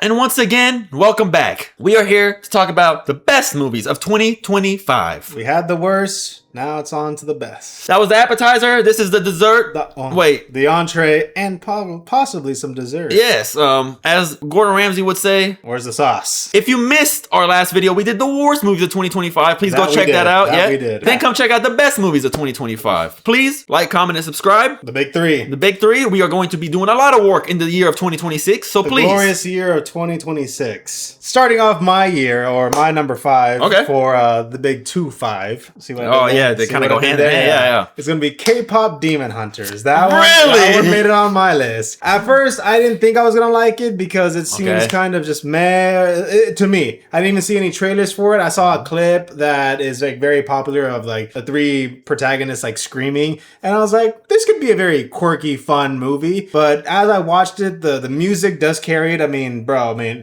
And once again, welcome back. We are here to talk about the best movies of 2025. We had the worst, now it's on to the best. That was the appetizer. This is the dessert. The entree and possibly some dessert. Yes, as Gordon Ramsay would say, where's the sauce? If you missed our last video, we did the worst movies of 2025. Please go check that out. We did. Then come check out the best movies of 2025. Please like, comment, and subscribe. The big three. The big three. We are going to be doing a lot of work in the year of 2026. So please. The glorious year of 2026. Starting off my year, or my number 5 for the big 2-5. See what I did there? They kind of go hand in hand. Yeah. It's going to be K-pop Demon Hunters. That one made it on my list. At first, I didn't think I was going to like it because it seems kind of just meh to me. I didn't even see any trailers for it. I saw a clip that is like very popular of like the 3 protagonists like screaming. And I was like, this could be a very quirky, fun movie. But as I watched it, the music does carry it. I mean, bro,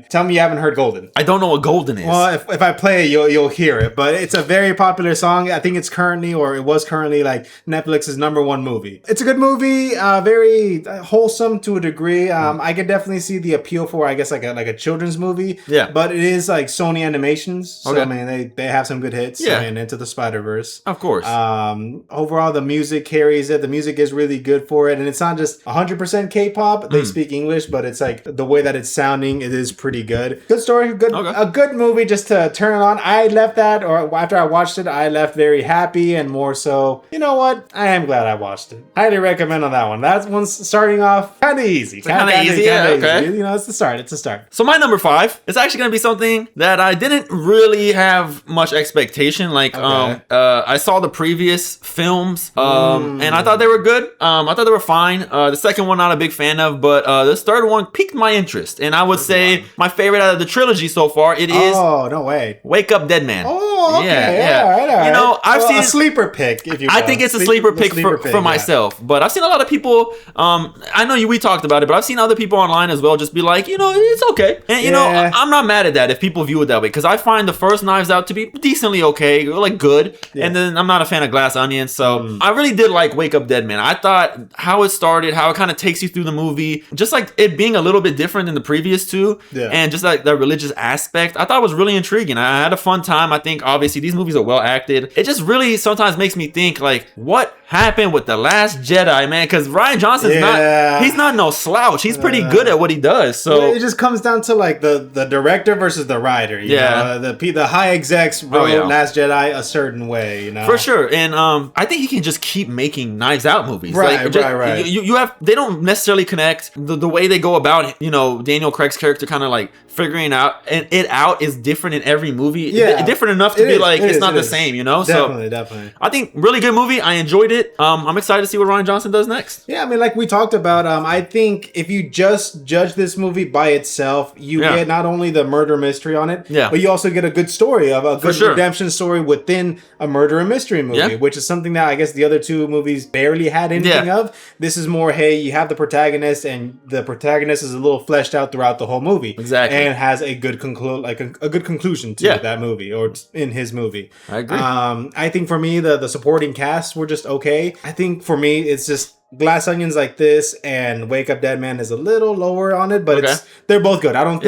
tell me you haven't heard Golden. I don't know what Golden is. Well, if I play it, you'll hear it. But it's a very popular song. I think it's currently, or it was currently, like Netflix's #1 movie. It's a good movie, very wholesome to a degree. I could definitely see the appeal for, I guess, like a children's movie. Yeah. But it is like Sony Animations, so I mean they have some good hits. Yeah. I mean, Into the Spider-Verse. Of course. Overall, the music carries it. The music is really good for it, and it's not just 100% K-pop. They speak English, but it's like the way that it's sounding, it is pretty good. Good story, a good movie just to turn it on. I left that, or after I watched it, I left very happy and more so, you know what? I am glad I watched it. Highly recommend on that one. That one's starting off kind of easy. Kind of easy, okay. You know, it's the start. It's a start. So my number 5 is actually going to be something that I didn't really have much expectation. Like, I saw the previous films, and I thought they were good. I thought they were fine. The second one, not a big fan of, but this third one piqued my interest. And I would say my favorite out of the trilogy so far, it is... Oh, no way. Wake Up Dead Man. Oh, okay. Yeah. All right. You know, I've seen... a sleeper pick, if you will. I think it's a sleeper pick for myself. But I've seen a lot of people, I know we talked about it, but I've seen other people online as well just be like, you know, it's okay. And, you know, I'm not mad at that if people view it that way. Because I find the first Knives Out to be decently okay, like good. Yeah. And then I'm not a fan of Glass Onion. So I really did like Wake Up Dead Man. I thought how it started, how it kind of takes you through the movie, just like it being a little bit different than the previous two. Yeah. And just like the religious aspect, I thought was really intriguing. I had a fun time. I think obviously these movies are well acted. It just really sometimes makes me think like, what happened with The Last Jedi, man? Because Rian Johnson's he's not no slouch. He's pretty good at what he does. So it just comes down to like the director versus the writer. You know? The high execs wrote Last Jedi a certain way, you know, for sure. And I think he can just keep making Knives Out movies. Right. You have, they don't necessarily connect the way they go about, you know, Daniel Craig's character kind of like figuring out, and it out is different in every movie. Different enough to be like it's not the same, you know. Definitely. I think really good movie. I enjoyed it. I'm excited to see what Rian Johnson does next. Yeah, I mean, like we talked about, I think if you just judge this movie by itself, you get not only the murder mystery on it, but you also get a good story of a good redemption story within a murder and mystery movie, which is something that I guess the other two movies barely had anything of. This is more, hey, you have the protagonist, and the protagonist is a little fleshed out throughout the whole movie, and has a good a good conclusion to that movie, or in his movie. I agree. I think for me, the supporting cast were just okay. I think for me, it's just Glass Onions like this, and Wake Up Dead Man is a little lower on it, but they're both good. I don't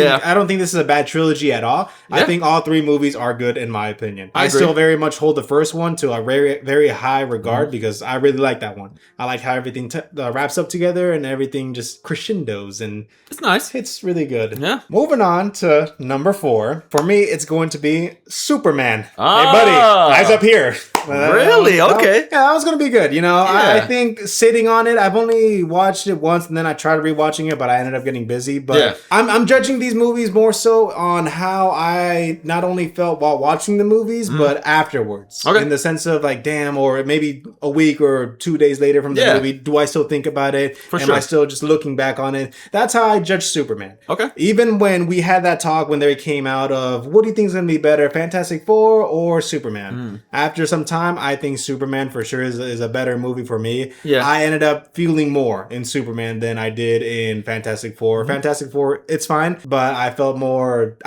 think this is a bad trilogy at all. I think all 3 movies are good in my opinion. I still very much hold the first one to a very, very high regard because I really like that one. I like how everything wraps up together and everything just crescendos, and it's nice. It's really good. Yeah. Moving on to number 4. For me, it's going to be Superman. Hey buddy, eyes up here. Really? Okay. That was going to be good. You know, I think sitting on it, I've only watched it once, and then I tried rewatching it, but I ended up getting busy. But I'm judging these movies more so on how I not only felt while watching the movies, but afterwards. In the sense of like, damn, or maybe a week or 2 days later from the movie, do I still think about it? Am I still just looking back on it? That's how I judge Superman. Okay. Even when we had that talk when they came out of, what do you think is going to be better, Fantastic Four or Superman? After some time, time, I think Superman for sure is a better movie for me. Yeah. I ended up feeling more in Superman than I did in Fantastic Four. Mm-hmm. Fantastic Four, it's fine, but I felt more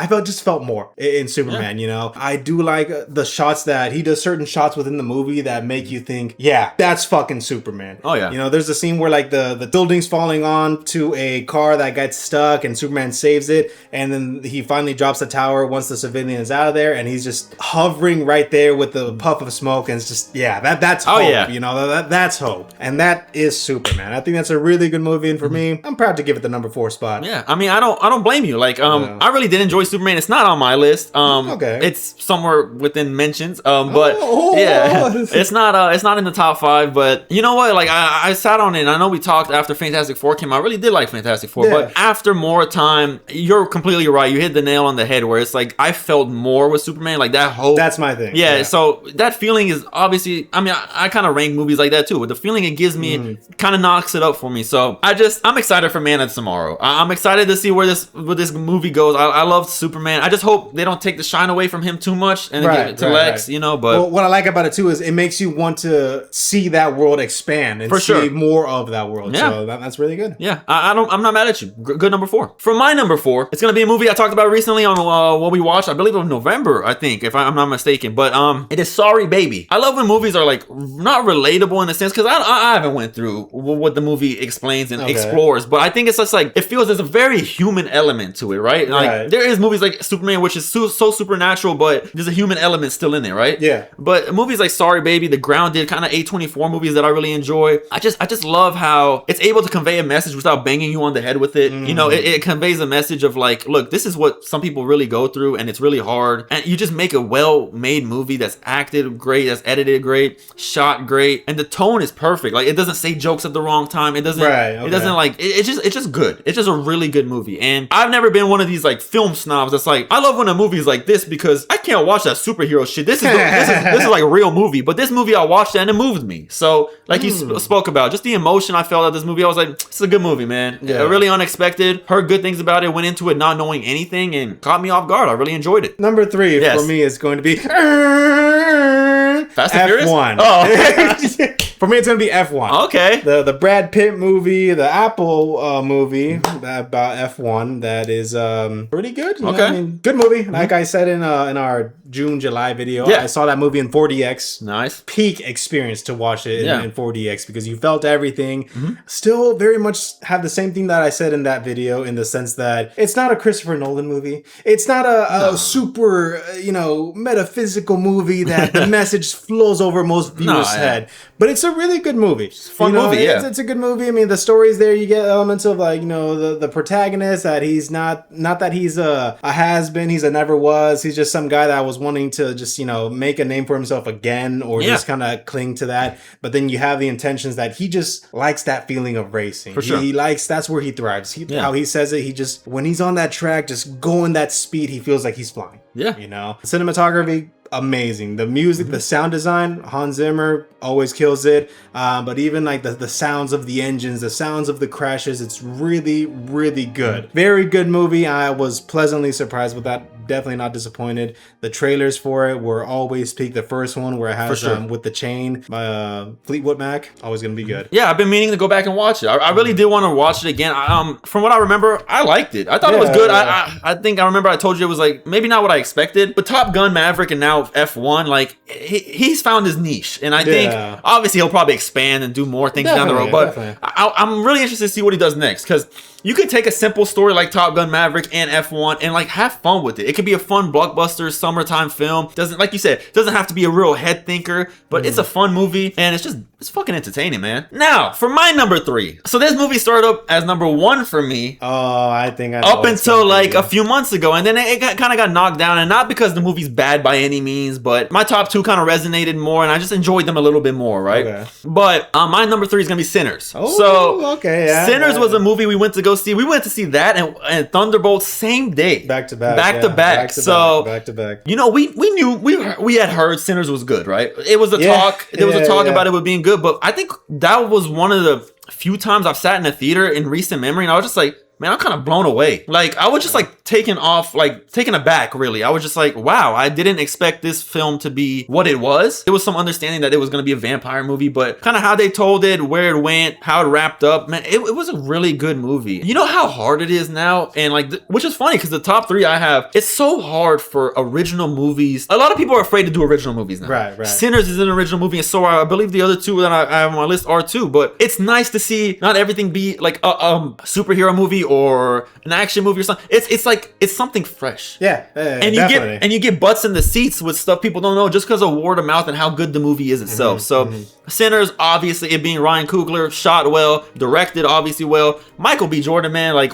in Superman, you know? I do like the shots that he does, certain shots within the movie that make you think, yeah, that's fucking Superman. Oh, yeah. You know, there's a scene where like the building's falling on to a car that gets stuck and Superman saves it, and then he finally drops the tower once the civilian is out of there, and he's just hovering right there with the puff of smoke, and it's just, yeah, that's hope. Oh, yeah. You know, that's hope. And that is Superman. I think that's a really good movie, and for me, I'm proud to give it the number 4 spot. Yeah, I mean, I don't blame you. Like, I really did enjoy Superman. It's not on my list. Okay. It's somewhere within mentions. But it's not in the top 5. But you know what? Like, I sat on it, and I know we talked after Fantastic Four came out. I really did like Fantastic Four, but after more time, you're completely right. You hit the nail on the head where it's like I felt more with Superman, like that hope. That's my thing. Yeah, so that feeling is obviously, I mean, I kind of rank movies like that too. The feeling it gives me kind of knocks it up for me. So I'm excited for Man of Tomorrow. I'm excited to see where this movie goes. I love Superman. I just hope they don't take the shine away from him too much and give it to Lex, you know. But what I like about it too is it makes you want to see that world expand and see more of that world. Yeah. So that's really good. Yeah, I'm not mad at you. Good number 4. For my number 4, it's gonna be a movie I talked about recently on what we watched. I believe it was November, I think, if I'm not mistaken. But it is Sorry Baby. I love when movies are like not relatable in a sense, because I haven't went through what the movie explains and explores, but I think it's just like it feels there's a very human element to it, right? Like there is movies like Superman, which is so supernatural, but there's a human element still in there, right? Yeah. But movies like Sorry Baby, the grounded kind of A24 movies that I really enjoy. I just love how it's able to convey a message without banging you on the head with it. You know, it conveys a message of like, look, this is what some people really go through, and it's really hard. And you just make a well-made movie that's acted great, that's edited great, shot great, and the tone is perfect. Like it doesn't say jokes at the wrong time. It doesn't. It doesn't like. It's just good. It's just a really good movie. And I've never been one of these like film snobs that's like, I love when a movie's like this because I can't watch that superhero shit. This is like a real movie. But this movie I watched and it moved me. So like you spoke about, just the emotion I felt at this movie. I was like, it's a good movie, man. Yeah. Really unexpected. Heard good things about it. Went into it not knowing anything and caught me off guard. I really enjoyed it. Number 3 for me is going to be Fast and Furious? F1. Oh. For me, it's going to be F1. Okay. The Brad Pitt movie, the Apple movie about F1 that is pretty good. Okay. I mean, good movie. Like I said in our June, July video, I saw that movie in 4DX. Nice. Peak experience to watch it in 4DX because you felt everything. Still very much have the same thing that I said in that video in the sense that it's not a Christopher Nolan movie. It's not a super, metaphysical movie that the message flows over most viewers' head. But it's a really good movie. It's a fun movie, It's a good movie. I mean, the story's there. You get elements of like, the protagonist that he's not that he's a has-been. He's a never was. He's just some guy that was wanting to just, make a name for himself again or just kind of cling to that. But then you have the intentions that he just likes that feeling of racing. For sure. That's where he thrives. How he says it, he just, when he's on that track, just going that speed, he feels like he's flying. Yeah. Cinematography, amazing. The music, the sound design, Hans Zimmer always kills it. But even like the sounds of the engines, the sounds of the crashes, it's really, really good. Very good movie. I was pleasantly surprised with that. Definitely not disappointed. The trailers for it were always peak. The first one where it has with the chain, Fleetwood Mac, always gonna be good. Yeah, I've been meaning to go back and watch it. I really did want to watch it again. From what I remember, I liked it. I thought it was good. I think I remember I told you it was like maybe not what I expected, but Top Gun Maverick and now F1, like he's found his niche, and I think obviously he'll probably expand and do more things down the road. But I'm really interested to see what he does next because you could take a simple story like Top Gun Maverick and F1 and like have fun with it. It could be a fun blockbuster summertime film. Doesn't, like you said, doesn't have to be a real head thinker, but it's a fun movie and it's fucking entertaining, man. Now, for my number 3. So this movie started up as number 1 for me. Oh, I think I know up until like a few months ago, and then it kind of got knocked down, and not because the movie's bad by any means, but my top 2 kind of resonated more, and I just enjoyed them a little bit more, right? Okay. But my number 3 is gonna be Sinners. Oh, so okay, yeah. Sinners was a movie we went to go see. We went to see that and Thunderbolt same day, back to back. Back to back. You know, we knew we had heard Sinners was good, right? It was a talk. There was a talk about it being good, but I think that was one of the few times I've sat in a theater in recent memory, and I was just like, man, I'm kind of blown away. Like, I was just like taken aback, really. I was just like, wow, I didn't expect this film to be what it was. It was some understanding that it was going to be a vampire movie, but kind of how they told it, where it went, how it wrapped up, man, it was a really good movie. You know how hard it is now? And like, which is funny because the top 3 I have, it's so hard for original movies. A lot of people are afraid to do original movies now. Right. Sinners is an original movie, and so I believe the other 2 that I have on my list are too, but it's nice to see not everything be like a superhero movie or an action movie or something. It's like, it's something fresh. Yeah, and you get butts in the seats with stuff people don't know just because of word of mouth and how good the movie is itself. Sinners, obviously, it being Ryan Coogler, shot well, directed obviously well. Michael B. Jordan, man, like,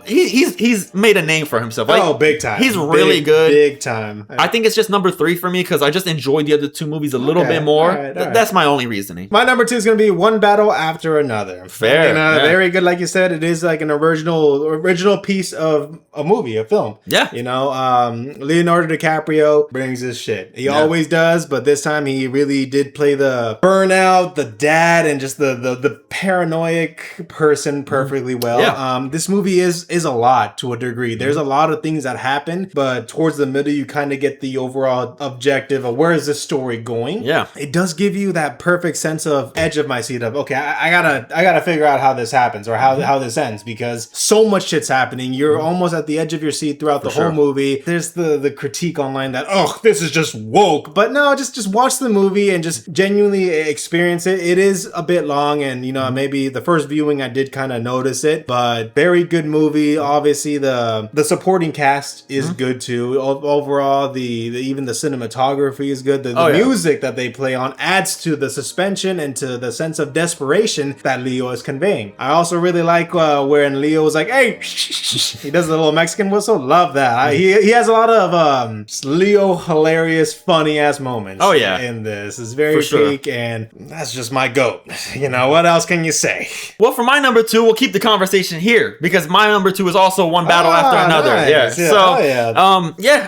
he's made a name for himself. Like, big time. He's really good. Big time. I think it's just number 3 for me because I just enjoyed the other 2 movies a little bit more. All right. That's my only reasoning. My number 2 is going to be One Battle After Another. Fair. Very good. Like you said, it is like an original piece of a movie, a film. Yeah. Leonardo DiCaprio brings his shit. He always does, but this time he really did play the burnout, the dad, and just the paranoid person perfectly well. Yeah. This movie is a lot to a degree. There's a lot of things that happen, but towards the middle you kind of get the overall objective of where is this story going. Yeah. It does give you that perfect sense of edge of my seat of, okay, I gotta figure out how this happens or how this ends, because so much shit's happening. You're almost at the edge of your seat throughout the whole movie. There's the critique online that, oh, this is just woke. But no, just watch the movie and just genuinely experience it. It is a bit long, and maybe the first viewing I did kind of notice it, but very good movie. Obviously the supporting cast is good too. Overall, even the cinematography is good. The music that they play on adds to the suspension and to the sense of desperation that Leo is conveying. I also really like when Leo was like, hey, he does the little Mexican whistle. Love that. He has a lot of Leo hilarious, funny ass moments. Oh yeah, in this is very peak, and that's just my goat. What else can you say? Well, for my number 2, we'll keep the conversation here because my number 2 is also One Battle After Another. Nice. Yeah. So,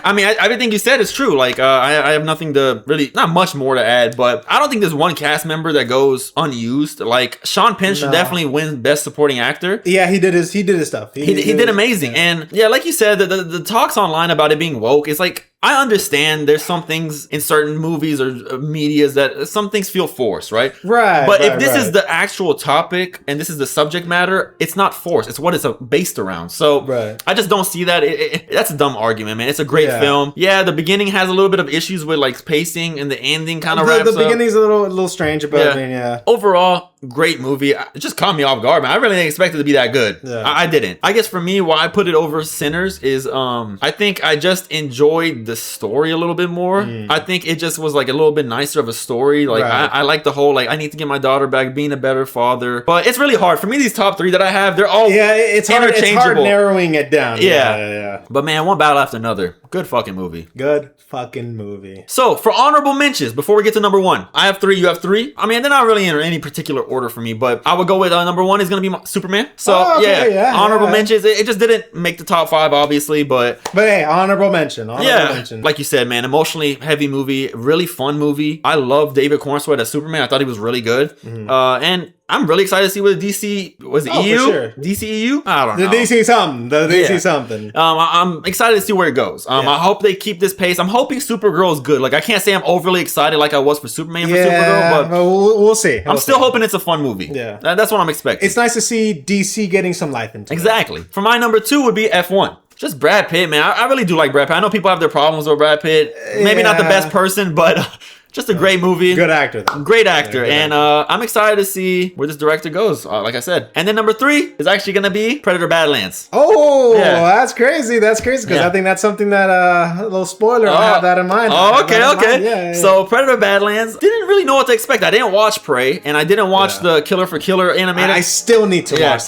I mean, everything you said is true. Like, I have nothing to really, not much more to add, but I don't think there's one cast member that goes unused. Like, Sean Penn should definitely win Best Supporting Actor. Yeah, he did his stuff. He did amazing. Yeah. And yeah, like you said, the talks online about it being woke, it's like, I understand there's some things in certain movies or medias that some things feel forced, right? Right. But if this is the actual topic and this is the subject matter, it's not forced. It's what it's based around. So I just don't see that. That's a dumb argument, man. It's a great film. Yeah, the beginning has a little bit of issues with like pacing, and the ending kind of wraps up. The beginning's a little strange, but overall, great movie. It just caught me off guard, man. I really didn't expect it to be that good. Yeah. I didn't. I guess for me, why I put it over Sinners is I think I just enjoyed the story a little bit more. I think it just was like a little bit nicer of a story. Like I like the whole like I need to get my daughter back, being a better father. But it's really hard for me. These top 3 that I have, they're all it's interchangeable. It's hard narrowing it down. Yeah. But man, One Battle After Another, good fucking movie. Good fucking movie. So for honorable mentions, before we get to number 1, I have 3. You have 3. I mean, they're not really in any particular order for me, but I would go with number 1 is gonna be Superman. So honorable mentions. It just didn't make the top 5, obviously, but hey, honorable mention. Mention. Like you said, man, emotionally heavy movie, really fun movie. I love David Cornsweet as Superman. I thought he was really good. And I'm really excited to see what DC was. EU, for sure. DCEU. I don't know. The DC something. I'm excited to see where it goes. I hope they keep this pace. I'm hoping Supergirl is good. Like I can't say I'm overly excited like I was for Superman for Supergirl, but we'll see. I'm still hoping it's a fun movie. Yeah, that's what I'm expecting. It's nice to see DC getting some life into it. Exactly. For my number 2 would be F1. Just Brad Pitt, man. I really do like Brad Pitt. I know people have their problems with Brad Pitt. Maybe not the best person, but just a great movie. Good actor, though. Great actor. And I'm excited to see where this director goes, like I said. And then number 3 is actually going to be Predator Badlands. Oh, that's crazy. That's crazy because I think that's something that, a little spoiler, I'll have that in mind. Okay. Yeah. So Predator Badlands, didn't really know what to expect. I didn't watch Prey, and I didn't watch the Killer for Killer animated. I still need to watch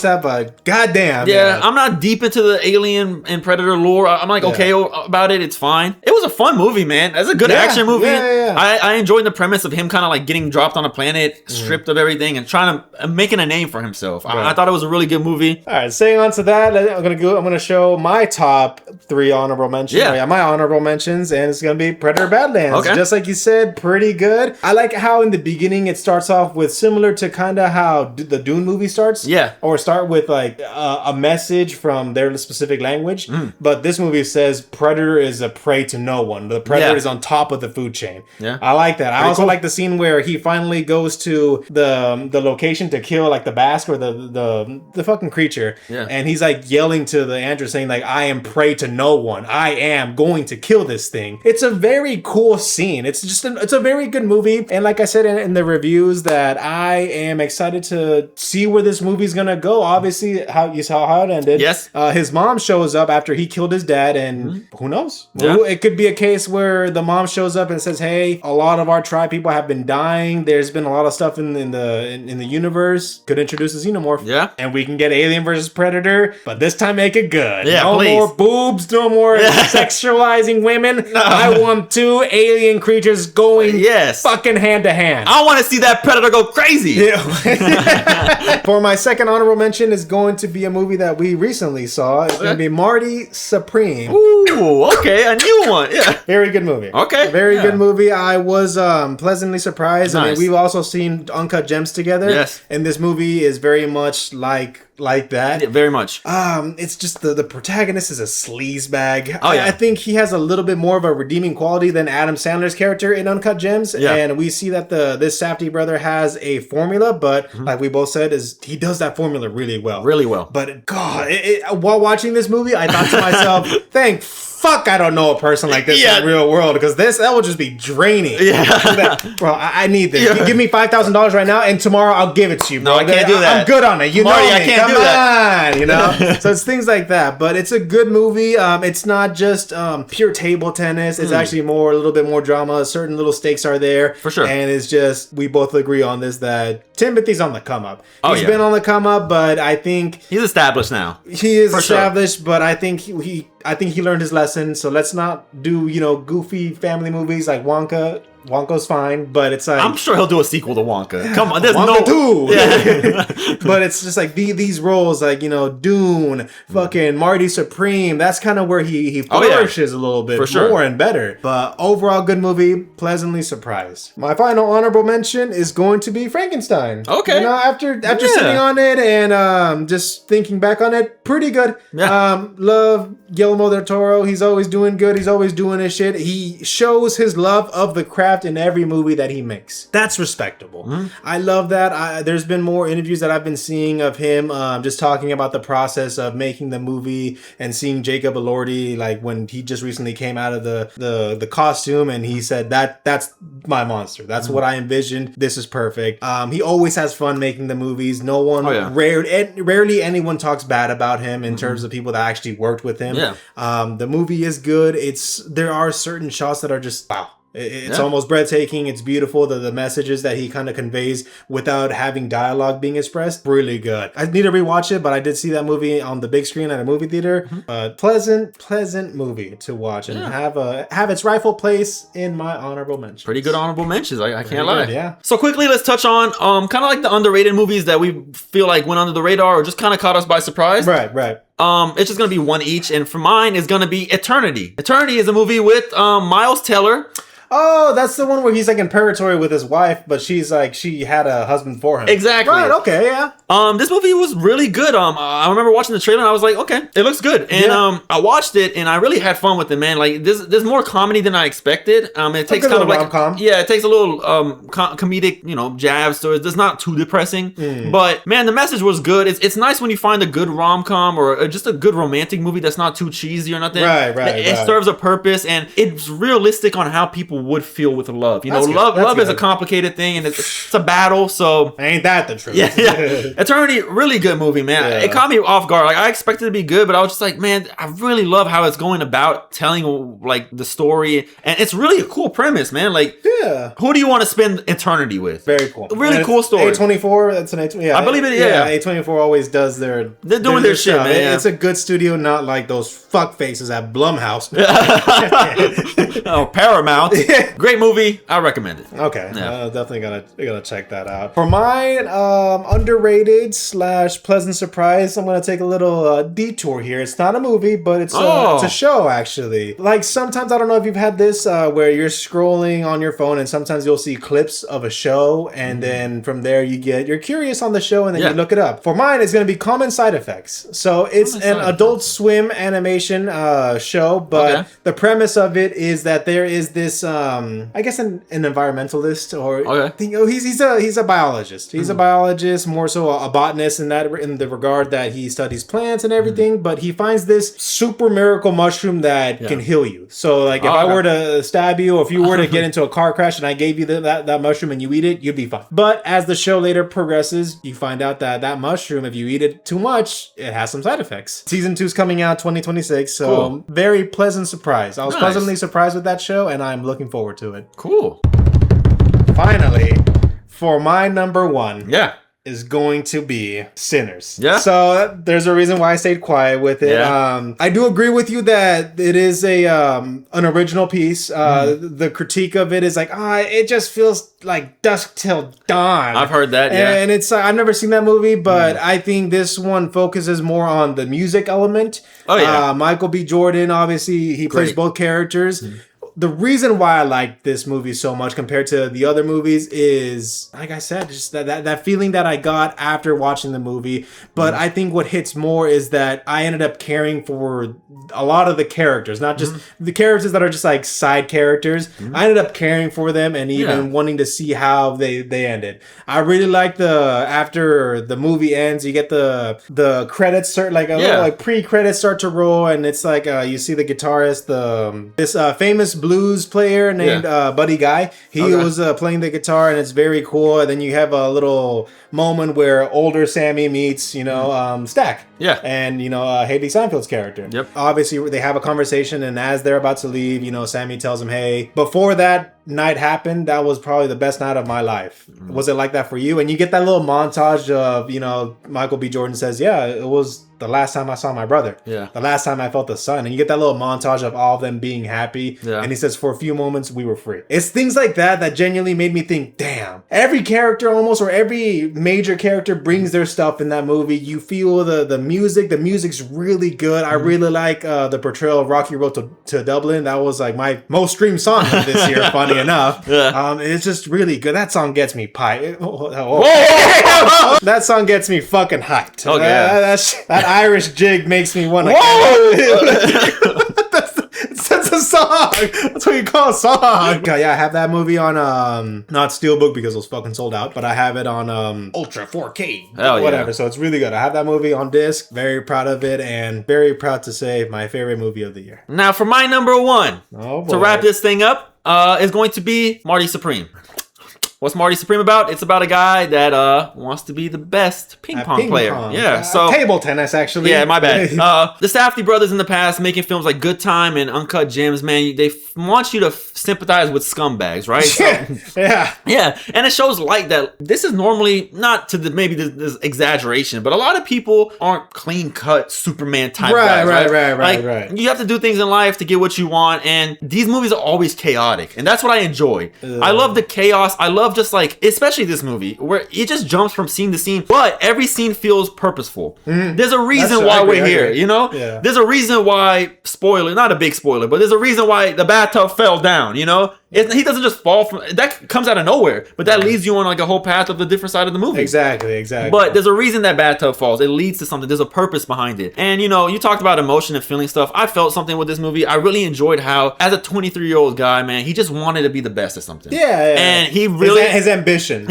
that. But goddamn. Yeah, I'm not deep into the Alien and Predator lore. I'm like, okay about it. It's fine. It was a fun movie, man. It's a good action movie. Yeah. I enjoyed the premise of him kind of like getting dropped on a planet, stripped of everything, and trying to making a name for himself. I thought it was a really good movie. All right, saying on to that, I'm gonna show my top 3 honorable mentions. Yeah. My honorable mentions, and it's gonna be Predator Badlands. Okay. Just like you said, pretty good. I like how in the beginning it starts off with similar to kind of how the Dune movie starts. Yeah. Or start with like a message from their specific language. But this movie says Predator is a prey to no one. The Predator is on top of the food chain. Yeah. I like that. I also like the scene where he finally goes to the location to kill like the Basque or the fucking creature. Yeah. And he's like yelling to the android saying like, I am prey to no one. I am going to kill this thing. It's a very cool scene. It's just it's a very good movie. And like I said in the reviews that I am excited to see where this movie's gonna go. Obviously, how you saw how it ended. Yes. His mom shows up after he killed his dad, and who knows? Yeah. It could be a case where the mom shows up and says, hey, a lot of our tribe people have been dying. There's been a lot of stuff in the universe. Could introduce a xenomorph. Yeah. And we can get Alien versus Predator, but this time make it good. Yeah, no please. more boobs, no more sexualizing women. No. I want 2 alien creatures going fucking hand to hand. I want to see that Predator go crazy. Yeah. For my second honorable mention is going to be a movie that we recently saw. It's going to be Marty Supreme. Ooh, okay, a new one. Yeah. Very good movie. Okay. Very good movie. I was pleasantly surprised. Nice. I mean, we've also seen Uncut Gems together. Yes. And this movie is very much like that. Yeah, very much. It's just the protagonist is a sleazebag. Oh, yeah. I think he has a little bit more of a redeeming quality than Adam Sandler's character in Uncut Gems. Yeah. And we see that this Safdie brother has a formula, but like we both said, he does that formula really well. Really well. But God, while watching this movie, I thought to myself, thank fuck I don't know a person like this in the real world, because that will just be draining. Yeah. Bro, I need this. You give me $5,000 right now, and tomorrow I'll give it to you, bro. No, I can't do that. I'm good on it. You Marty, know me. I can't Come do that. on, you know? So it's things like that. But it's a good movie. It's not just pure table tennis. It's actually a little bit more drama. Certain little stakes are there. For sure. And it's just, we both agree on this, that Timothy's on the come up. He's been on the come up, but I think he's established now. He is established, but I think he learned his lesson. So let's not do, goofy family movies like Wonka. Wonka's fine, but it's like, I'm sure he'll do a sequel to Wonka. Come on, there's Wonka no 2. Yeah. But it's just like these roles, like Dune, fucking Marty Supreme. That's kind of where he flourishes a little bit more and better. But overall, good movie. Pleasantly surprised. My final honorable mention is going to be Frankenstein. Okay. After sitting on it and just thinking back on it, pretty good. Yeah. Love Guillermo del Toro. He's always doing good. He's always doing his shit. He shows his love of the craft in every movie that he makes. That's respectable. I love that. There's been more interviews that I've been seeing of him just talking about the process of making the movie, and seeing Jacob Elordi, like when he just recently came out of the costume, and he said that's my monster. That's what I envisioned. This is perfect. He always has fun making the movies. No one, rarely anyone talks bad about him in terms of people that actually worked with him. Yeah. The movie is good. There are certain shots that are just wow. It's almost breathtaking. It's beautiful. The messages that he kind of conveys without having dialogue being expressed, really good. I need to rewatch it, but I did see that movie on the big screen at a movie theater. Pleasant movie to watch and have its rightful place in my honorable mentions. Pretty good honorable mentions. I can't lie. Yeah. So quickly, let's touch on kind of like the underrated movies that we feel like went under the radar or just kind of caught us by surprise. Right. It's just gonna be one each, and for mine is gonna be Eternity. Eternity is a movie with Miles Teller. Oh, that's the one where he's like in purgatory with his wife, but she's like, she had a husband for him. Exactly. Right, okay, yeah. This movie was really good. I remember watching the trailer and I was like, okay, it looks good. And I watched it and I really had fun with it, man. Like there's more comedy than I expected. It takes kind of like rom-com. It takes a little comedic, jabs to it. It's not too depressing. But man, the message was good. It's nice when you find a good rom-com or just a good romantic movie that's not too cheesy or nothing. Right. It serves a purpose and it's realistic on how people would feel with love. Love is a complicated thing and it's a battle. So ain't that the truth? Yeah. Eternity, really good movie, man. Yeah. It caught me off guard. Like I expected it to be good, but I was just like, man, I really love how it's going about telling like the story, and it's really a cool premise, man. Like Yeah. Who do you want to spend eternity with? Very cool. Really cool story. A24, that's an A24. Yeah, I believe it, yeah. A24 always does They're doing their shit, man. Yeah. It's a good studio, not like those fuck faces at Blumhouse. Oh, Paramount. Great movie. I recommend it. Okay. Yeah. Definitely gotta check that out. For mine, underrated / pleasant surprise, I'm gonna take a little detour here. It's not a movie, but it's a show, actually. Like, sometimes, I don't know if you've had this, where you're scrolling on your phone and sometimes you'll see clips of a show, and then from there you're curious on the show, and then you look it up. For mine, it's gonna be Common Side Effects. So it's an Adult Swim animation show, but the premise of it is that there is this, I guess an environmentalist, or he's a biologist. He's a biologist, more so a botanist in the regard that he studies plants and everything, but he finds this super miracle mushroom that can heal you. So like if I were to stab you, or if you were to get into a car crash and I gave you that mushroom and you eat it, you'd be fine. But as the show later progresses, you find out that mushroom, if you eat it too much, it has some side effects. Season 2 is coming out 2026, so very pleasant surprise. I was pleasantly surprised with that show, and I'm looking forward to it. Cool. Finally, for my number one. Is going to be Sinners. Yeah. So there's a reason why I stayed quiet with it. Yeah. I do agree with you that it is an original piece. The critique of it is like, it just feels like dusk till dawn. I've heard that. Yeah. And it's I've never seen that movie, but I think this one focuses more on the music element. Oh yeah. Michael B. Jordan, obviously, he plays both characters. The reason why I like this movie so much compared to the other movies is, like I said, just that feeling that I got after watching the movie. But I think what hits more is that I ended up caring for a lot of the characters, not just the characters that are just like side characters. I ended up caring for them and even wanting to see how they ended. I really like after the movie ends, you get the credits start, like little pre-credits start to roll, and it's like you see the guitarist, this famous blues player named Buddy Guy. He was playing the guitar, and it's very cool. And then you have a little moment where older Sammy meets, Stack. Yeah. And, Haley Steinfeld's character. Yep. Obviously, they have a conversation, and as they're about to leave, Sammy tells him, hey, before that night happened, that was probably the best night of my life. Was it like that for you? And you get that little montage of, Michael B. Jordan says, yeah, it was the last time I saw my brother. Yeah. The last time I felt the sun. And you get that little montage of all of them being happy. Yeah. And he says, for a few moments, we were free. It's things like that genuinely made me think, damn. Every character almost, or every major character brings their stuff in that movie. You feel the music. The music's really good. I really like the portrayal of Rocky Road to Dublin. That was like my most streamed song of this year, funny enough. Yeah. It's just really good. That song gets me that song gets me fucking hyped. Okay. That Irish jig makes me want to. That's a song. That's what you call a song. Yeah, I have that movie on not Steelbook because it was fucking sold out, but I have it on Ultra 4K. Whatever. So it's really good. I have that movie on disc. Very proud of it, and very proud to say my favorite movie of the year. Now for my number one, to wrap this thing up, is going to be Marty Supreme. What's Marty Supreme about? It's about a guy that wants to be the best ping pong player. Yeah, so table tennis, actually. Yeah, my bad. The Safdie brothers in the past making films like Good Time and Uncut Gems, man, they want you to sympathize with scumbags, right? Yeah, and it shows light that this is normally not to maybe this exaggeration, but a lot of people aren't clean cut Superman type guys. Right. You have to do things in life to get what you want, and these movies are always chaotic, and that's what I enjoy. I love the chaos. I love just like, especially this movie, where it just jumps from scene to scene, but every scene feels purposeful. There's a reason why we're here, Yeah. There's a reason why, spoiler, not a big spoiler, but there's a reason why the bathtub fell down, He doesn't just fall from, that comes out of nowhere, but that leads you on like a whole path of the different side of the movie. Exactly. But there's a reason that bathtub falls. It leads to something. There's a purpose behind it. And you talked about emotion and feeling stuff. I felt something with this movie. I really enjoyed how, as a 23-year-old guy, man, he just wanted to be the best at something. Yeah. And he really, his ambition,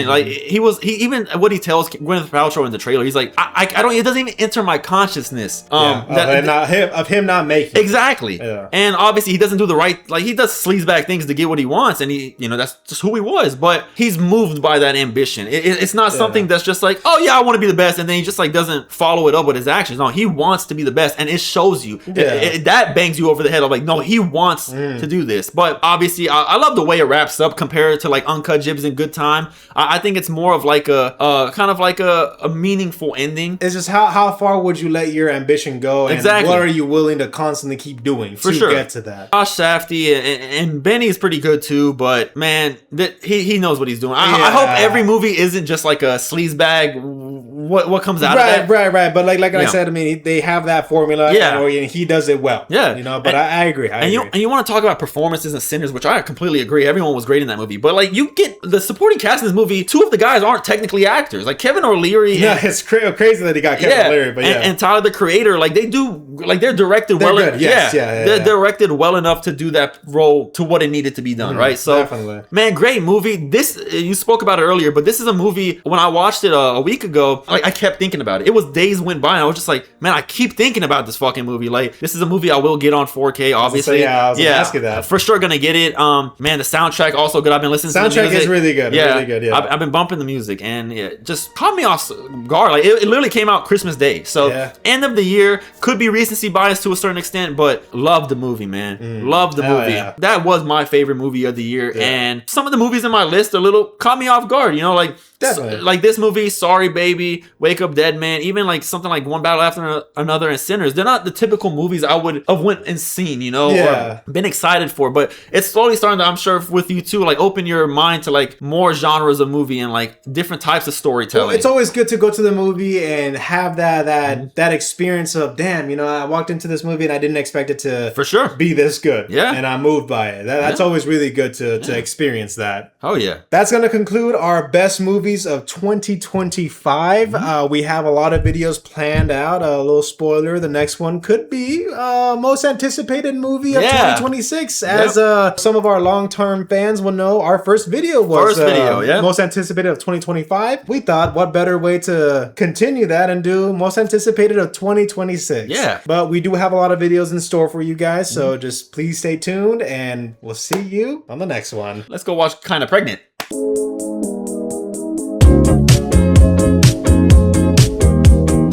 like he even what he tells Gwyneth Paltrow in the trailer, he's like, I don't, it doesn't even enter my consciousness. Of him not making exactly. Yeah. And obviously he doesn't do the right, like he does sleazebag things to get what he wants, and he, you know, that's just who he was. But he's moved by that ambition. It's not something that's just like, oh yeah, I want to be the best, and then he just like doesn't follow it up with his actions. No, he wants to be the best, and it shows you. That bangs you over the head of like, no, he wants to do this. But obviously, I love the way it wraps up compared to like Uncut Gems and Good Time. I think it's more of like a kind of like a meaningful ending. It's just how far would you let your ambition go, and what are you willing to constantly keep doing to get to that? Josh Safdie and Benny is pretty good too, but man, he knows what he's doing. I hope every movie isn't just like a sleaze bag. What comes out of that? Right. But like I said, I mean, they have that formula, and he does it well. Yeah, you know. But I agree. I agree. You want to talk about performances and Sinners, which I completely agree. Everyone was great in that movie, but like you get the supporting cast in this movie. Two of the guys aren't technically actors. Like Kevin O'Leary. Yeah, it's crazy that he got Kevin O'Leary, but and Tyler the Creator. Like they do. Like they're directed well. Good. They're directed well enough to do that role to what it needed to be done. Right. So definitely. Man, great movie. This you spoke about it earlier, but this is a movie. When I watched it a week ago, like I kept thinking about it. It was days went by, and I was just like, man, I keep thinking about this fucking movie. Like this is a movie I will get on 4K. Obviously, I was gonna ask you that. For sure, gonna get it. Man, the soundtrack also good. I've been listening. to the music. Is really good. Yeah, really good. Yeah, I've been bumping the music, and it just caught me off guard. Like it literally came out Christmas Day, so end of the year. Could be recency bias to a certain extent, but love the movie, man. Love the movie. Yeah. That was my favorite movie of the year, and some of the movies in my list caught me off guard. You know, like. Like this movie, Sorry Baby, Wake Up Dead Man, even like something like One Battle After Another and Sinners. They're not the typical movies I would have went and seen, you know, or been excited for. But it's slowly starting to, I'm sure with you too, like open your mind to like more genres of movie and like different types of storytelling. Well, it's always good to go to the movie and have that experience of, damn, you know, I walked into this movie and I didn't expect it to for sure be this good. Yeah. And I'm moved by it. That's always really good to experience that. Oh yeah. That's going to conclude our best movies of 2025. We have a lot of videos planned out. A little spoiler, the next one could be most anticipated movie of 2026. As some of our long-term fans will know, our first video was most anticipated of 2025. We thought, what better way to continue that and do most anticipated of 2026. Yeah. But we do have a lot of videos in store for you guys, so just please stay tuned, and we'll see you on the next one. Let's go watch Kinda Pregnant.